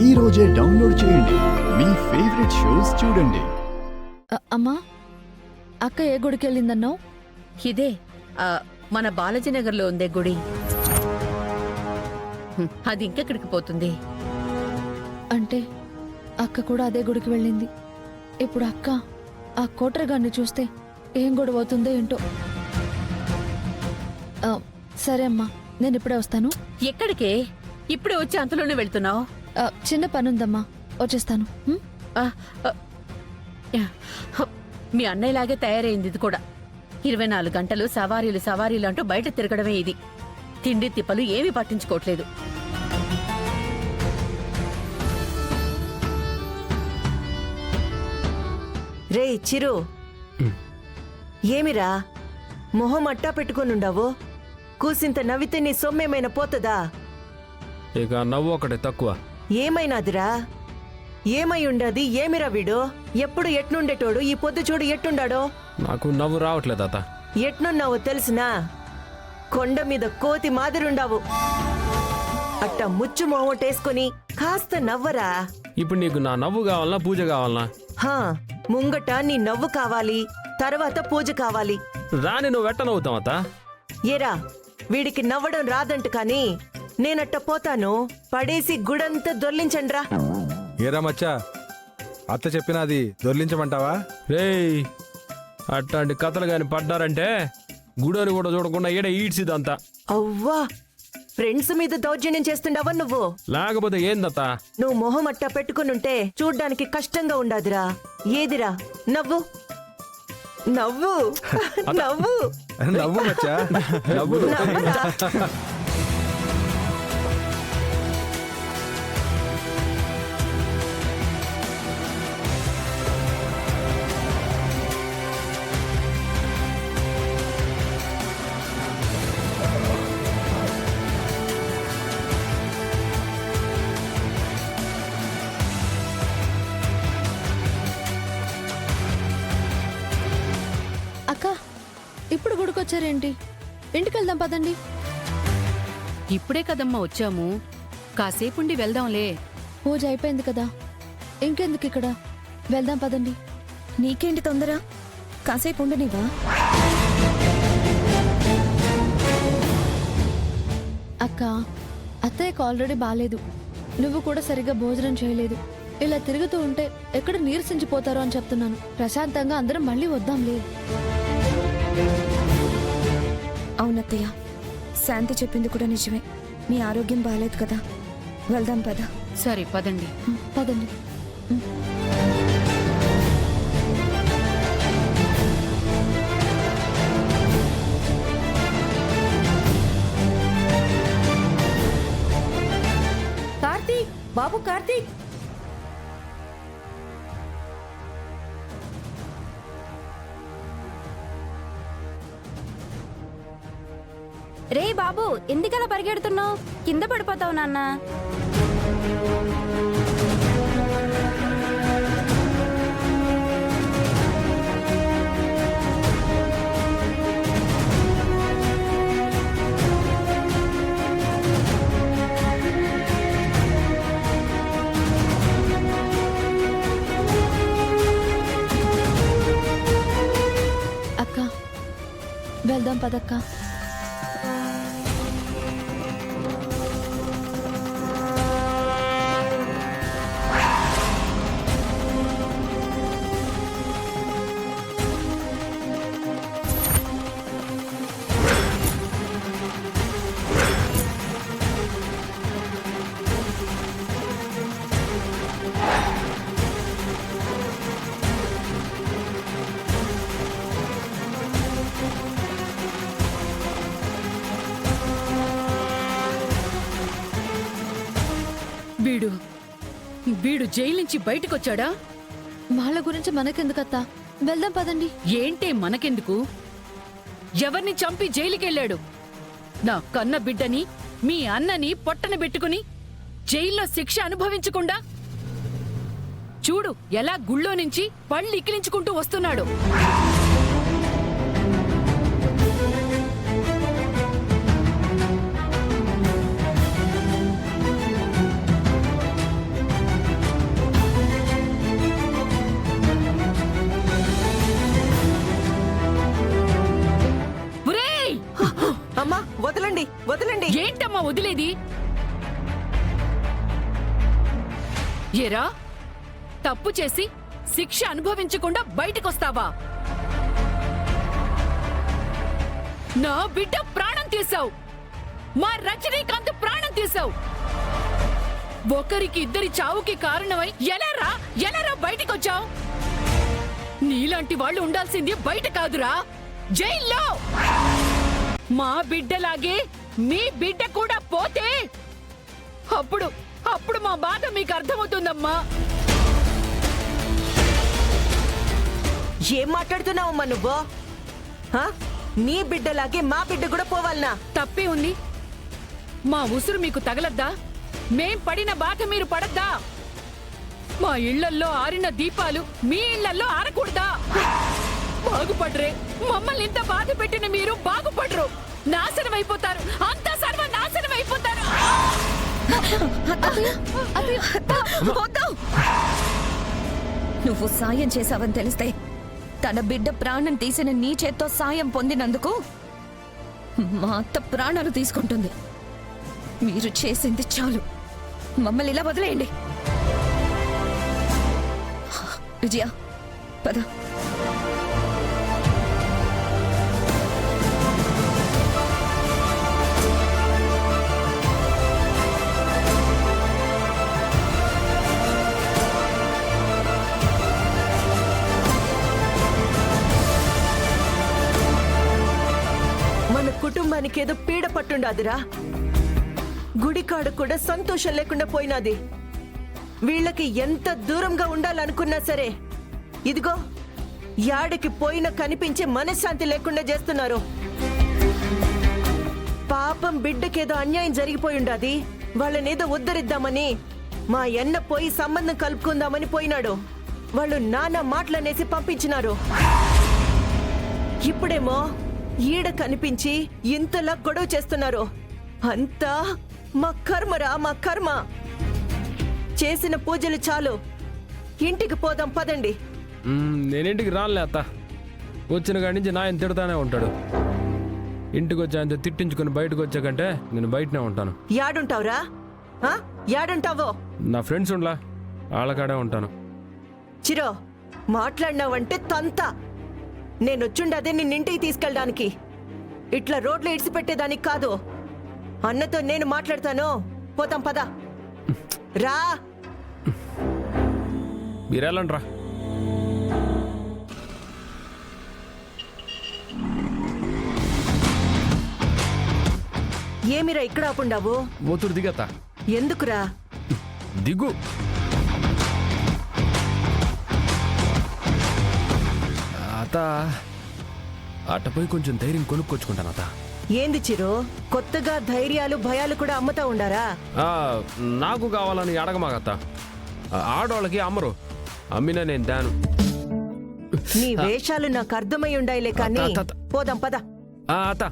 ఈ రోజే డౌన్లోడ్ చేయండి. మీ ఫేవరెట్ షోస్ చూడండి. అమ్మా, అక్క ఏ గుడికి వెళ్ళిందన్నావు? ఇదే మన బాలాజీనగర్లో ఉందే గుడి. అది ఇంకెక్కడికి పోతుంది? అంటే అక్క కూడా అదే గుడికి వెళ్ళింది. ఇప్పుడు అక్క ఆ కోటరగాన్ని చూస్తే ఏం గొడవ అవుతుందో ఏంటో. సరే అమ్మా, నేను ఇప్పుడే వస్తాను. ఎక్కడికే? ఇప్పుడే వచ్చి అంతలోనే వెళ్తున్నావు? చిన్న పనుందమ్మా, వచ్చేస్తాను. మీ అన్నయ్యలాగే తయారైంది ఇది కూడా. 24 గంటలు సవారీలు అంటూ బయట తిరగడమే ఇది. తిండి తిప్పలు ఏమీ పట్టించుకోవట్లేదు. రే చిరు, ఏమిరా మొహం అట్టా పెట్టుకునుండావు? కూసింత నవ్వితే నీ సొమ్మేమైనా పోతుందా? ఇక నవ్వు ఒకటి తక్కువ. ఏమైనాదిరా? ఏమై ఉండది? ఏమిరా వీడు? ఎప్పుడు ఎట్నుండేటోడు ఈ పొద్దు చూడు ఎట్టుండాడో. నాకు నవ్వు రావట్లేదు తాత. ఎట్నున్నావో తెలుసునా? కొండ మీద కోతి మాదిరుండావు. అట్ట ముచ్చు మొహటేసుకొని కాస్త నవ్వరా. ఇప్పుడు నీకు నా నవ్వు కావాలనా పూజ కావాలనా? హా, ముంగట నీ నవ్వు కావాలి, తర్వాత పూజ కావాలి. రాని నువ్వు వెట్ట నవ్వుతావు అత్త. ఏరా, వీడికి నవ్వడం రాదంట కాని నేనట్ట పోతాను, పడేసి గుడంతా దొర్లించండ్రా. ఏరా మచ్చా, అత్త చెప్పినది దొర్లించమంటావా? రేయ్, అట్లాంటి కథలు గాని పడ్డారంటే గుడోని కూడా చూడకుండా ఈడ ఈడ్చిదంతా. అవ్వా, ఫ్రెండ్స్ మీద దౌర్జన్యం చేస్తుండవా నువ్వు? లేకపోతే ఏందత్త? నువ్వు మొహం అట్టా పెట్టుకునుంటే చూడ్డానికి కష్టంగా ఉండాదిరా. ఏదిరా, నవ్వు నవ్వు నవ్వు నవ్వు మచ్చా, నవ్వు. నవ్వరా. అక్క, ఇప్పుడు గుడికొచ్చారేంటి? ఇంటికి వెళ్దాం పదండి. ఇప్పుడే కదమ్మా వచ్చాము, కాసేపుండి వెళ్దాంలే. పూజ అయిపోయింది కదా, ఇంకెందుకు ఇక్కడ? వెళ్దాం పదండి. నీకేంటి తొందర? కాసేపు ఉండనివా? అక్క, అత్తయ్యకు ఆల్రెడీ బాలేదు. నువ్వు కూడా సరిగ్గా భోజనం చేయలేదు. ఇలా తిరుగుతూ ఉంటే ఎక్కడ నీరసించిపోతారో అని చెప్తున్నాను. ప్రశాంతంగా అందరం మళ్ళీ వద్దాంలే. అవునత్తయ్య, శాంతి చెప్పింది కూడా నిజమే. మీ ఆరోగ్యం బాలేదు కదా, వెళ్దాం పద. సరే పదండి. పదండి. కార్తీక్ బాబు, కార్తీక్. రే బాబు, ఎందుకలా పరిగెడుతున్నావు? కింద పడిపోతావు నాన్న. అక్క, వెళ్దాం పదక్క. వీడు జైలు నుంచి బయటకొచ్చాడా? వాళ్ళ గురించి మనకెందుకత్తా, వెళ్దాం పదండి. ఏంటే మనకెందుకు? ఎవరిని చంపి జైలుకెళ్ళాడు? నా కన్న బిడ్డని, మీ అన్నని పొట్టన పెట్టుకుని జైల్లో శిక్ష అనుభవించకుండా చూడు ఎలా గుళ్ళో నుంచి పళ్ళు ఇకిలించుకుంటూ వస్తున్నాడు. ఎప్పుడమ్మా వదిలేది? ఏరా, తప్పు చేసి శిక్ష అనుభవించకుండా బయటకొస్తావా? నా బిడ్డ ప్రాణం తీసావు, మా రజనీకాంత్ ప్రాణం తీసావు. ఒకరికి ఇద్దరి చావుకి కారణమై ఎలారా బయటకొచ్చావు? నీలాంటి వాళ్ళు ఉండాల్సింది బయట కాదురా, జైల్లో. మా బిడ్డలాగే మీ బిడ్డ కూడా పోతే అప్పుడు మా బాధ మీకు అర్థమవుతుందమ్మా. ఏం మాట్లాడుతున్నావమ్మా నువ్వు? హా? నీ బిడ్డలాగే మా బిడ్డ కూడా పోవాలనా? తప్పే ఉంది. మా ఉసురు మీకు తగలద్దా? మేం పడిన బాధ మీరు పడద్దా? మా ఇళ్లల్లో ఆరిన దీపాలు మీ ఇళ్లల్లో ఆరకూడదా? బాగుపడ్రే. మమ్మల్ని ఇంత బాధ పెట్టిన మీరు బాగుపడరు, నాశనం అయిపోతారు, అంతా సర్వనాశనం అయిపోతారు. వద్దు! నువ్వు సాయం చేశావని తెలిస్తే తన బిడ్డ ప్రాణం తీసిన నీ చేత్తో సాయం పొందినందుకు మా అత్త ప్రాణాలు తీసుకుంటుంది. మీరు చేసింది చాలు, మమ్మల్ని ఇలా వదిలేయండి. విజయ, పద. మన కుటుంబానికి ఏదో పీడ పట్టుండాదిరా. గుడికాడు కూడా సంతోషం లేకుండా పోయినది. వీళ్ళకి ఎంత దూరంగా ఉండాలనుకున్నా సరే ఇదిగో యాడికి పోయినా కనిపించే మనశ్శాంతి లేకుండా చేస్తున్నారు. పాపం బిడ్డకేదో అన్యాయం జరిగిపోయి ఉండాది. వాళ్ళనేదో ఉద్ధరిద్దామని మా అన్న పోయి సంబంధం కలుపుకుందామని పోయినాడు. వాళ్ళు నానా మాటలనేసి పంపించినారు. ఇప్పుడేమో ఈడ కనిపించి ఇంతలా గొడవ చేస్తున్నారు. అంతా మా కర్మరా, మా కర్మ. చేసిన పూజలు చాలు, ఇంటికి పోదాం పదండి. నేనింటికి రానులే అత్త. వచ్చిన కాడి నుంచి నాయన తిడతానే ఉంటాడు. ఇంటికి వచ్చాయంత తిట్టించుకుని బయటకు వచ్చాకంటే నేను బయటనే ఉంటాను. యాడుంటావురా? యాడుంటావో? నా ఫ్రెండ్స్ ఉండలా, వాళ్ళకాడే ఉంటాను. చిరో, మాట్లాడినావంటే తంత. నేనొచ్చుండదే నిన్నింటికి తీసుకెళ్ళడానికి, ఇట్లా రోడ్లు ఇడిచిపెట్టేదానికి కాదు. అన్నతో నేను మాట్లాడతాను. పోతాం పద. రా. మీరెళ్ళండి రా. ఏమిరా ఇక్కడ ఆపుండావు? ఓతురు దిగత్త. ఎందుకురా? దిగు. అత్త, అట్టపోయి కొంచెం ధైర్యం కొనుక్కొచ్చుకుంటాను అత్త. ఏంది చిరు, కొత్తగా ధైర్యాలు భయాలు కూడా అమ్ముతా ఉండారా? నాకు కావాలని అడగమాగత్త. ఆడవాళ్ళకి అమ్మరు, అమ్మినా నేను దాను. నీ వేషాలు నాకు అర్థమై ఉండాయిలే కానీ పోదాం పద. అత్త